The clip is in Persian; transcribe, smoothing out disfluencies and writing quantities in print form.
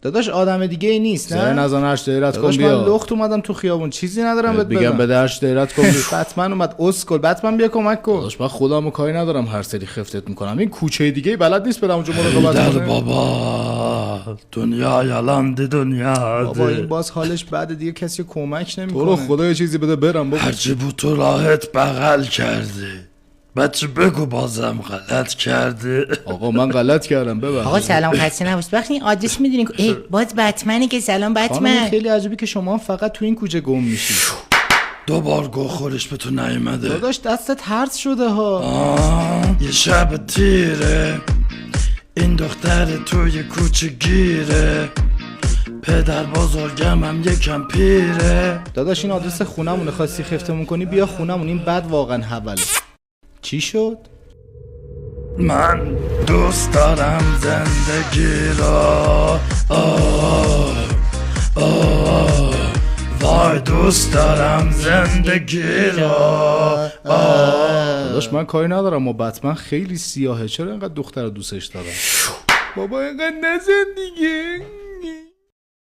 داداش آدم دیگه ای نیست نه نزن 8 دقیقت کن داداش بیا. من لخت اومدم تو خیابون چیزی ندارم بهت میگم بده 8 دقیقت کن بیا. بتمن اومد اسکل بتمن بیا کمک کن. داداش من خودمو کاری ندارم هر سری خفتت میکنم. این کوچه دیگه بلد نیست برم اونجا مراقبت کنه. بابا دنیا یالنده دنیا بابا این باز حالش بعد دیگه کسی کمک نمیکنه. تو رو خدا یه چیزی بده برم بابا. هرچی بود تو راحت بغل کردی بچه بگو بازم غلط کرده. آقا من غلط کردم ببخشید. آقا سلام خسته نباشید. وقتی این آدرس میدونین ای باز بتمنه که سلام خانم بتمن. خیلی عجیبه که شما فقط تو این کوچه گم میشی. 2 بار گو خورش به تو نیومده. داداش دستت هرز شده ها. یه شب تیره این دختر توی کوچه گیره پدر بزرگم هم یکم پیره. داداش این آدرس خونمونه خواستی خفتمون کنی بیا خونمون این بد واقعا حوله. چی شد؟ من دوست دارم زندگی را وای دوست دارم زندگی را داداش من کاری ندارم و بتمن خیلی سیاهه چرا اینقدر دختر رو دوستش دارم. بابا اینقدر نزن دیگه.